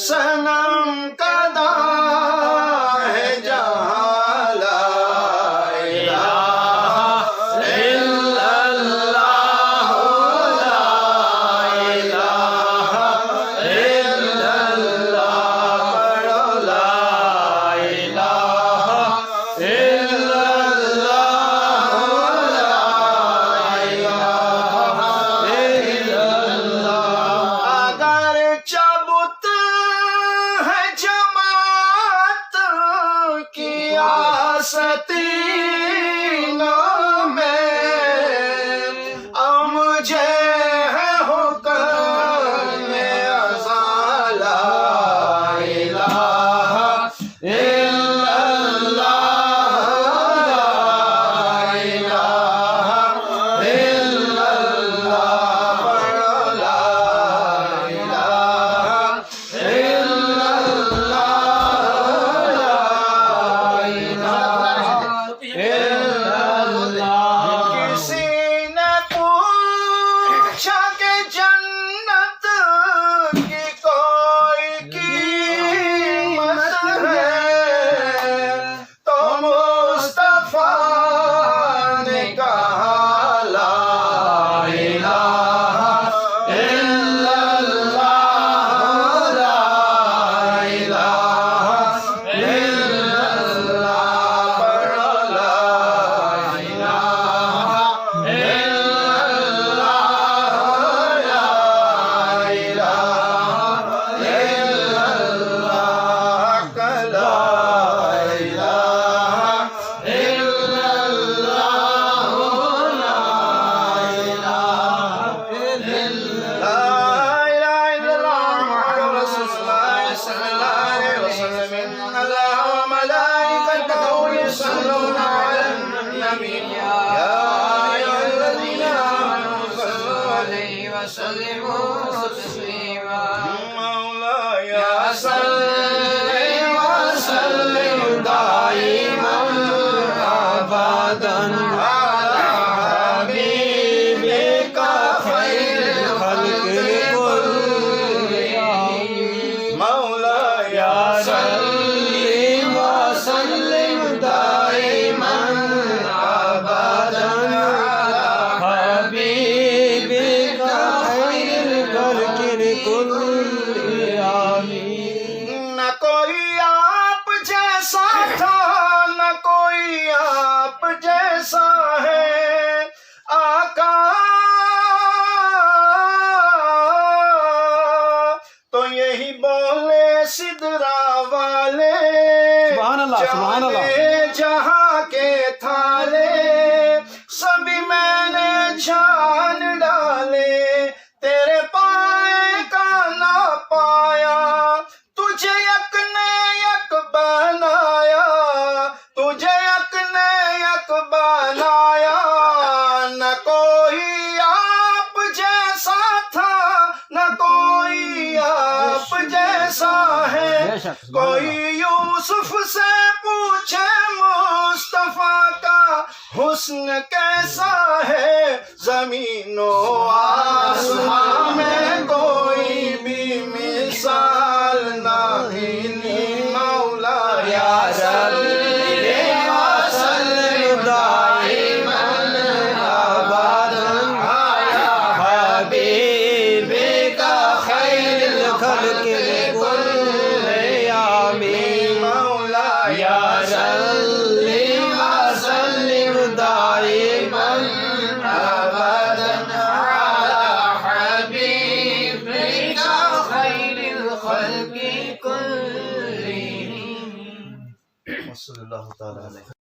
सनम कदा है जहाँ ला इलाहा इल्लल्लाह ला इलाहा इल्लल्लाह पढ़ो ला इलाहा इल्लल्लाह ला इलाहा इल्लल्लाह। अगर चबुत सतीनों में अब मुझे है हुक्म अज़ा ला इलाहा इल्लल्लाह ला इलाहा इल्लल्लाह पढ़ो ला इलाहा किसी ने पूछा कि जन्नत की कोई कीमत है, तो मुस्तफा ने कहा ला इलाहा इल्लल्लाह ला इलाहा इल्लल्लाह पढ़ो ला इलाहा इल्लल्लाह ला इलाहा इल्लल्लाह ला इलाहा इल्लल्लाह ला इलाहा इल्लल्लाह मुहम्मदुर रसूलुल्लाह सल्लल्लाहु अलैहि वसल्लम अल्लाह व मलाइकतहु युसल्लूना अलन नबी या अय्युहल्लज़ीना आमनू सल्लु अलैहि वसल्लिमू तस्लीमा। मौलाया सल्लि व सल्लिम दाइमन अबदन अला हबीबिका खैरिल खल्क़ि कुल्लिहिम। मौलाया सल्लि व सल्लिम दाइमन अबदन अला हबीबिका खैरिल खल्क़ि कुल्लिहिम। न कोई आप जैसा था, न कोई आप जैसा है आका, तो यही बोले सिदरा वाले जाने जहाँ के थाले सभी मैंने जान डाले, तेरे पाए का ना पाया, तुझे यक ने यक बनाया, तुझे यक ने यक बनाया। न कोई आप जैसा था, न कोई आप जैसा है, कोई यूसुफ से पूछे मुस्तफा का हुस्न कैसा है, जमीनो आसमां में कोई भी मिसाल नहीं। मौलाया सल्लि व सल्लिम दाइमन अबदन अला हबीबिका खैरिल खल्क़ि कुल्लिहिम। मौलाया सल्लि व सल्लिम दाइमन अबदन अला हबीबिका खैरिल खल्क़ि कुल्लिहिम। वसल्लल्लाहु तआला अलैहि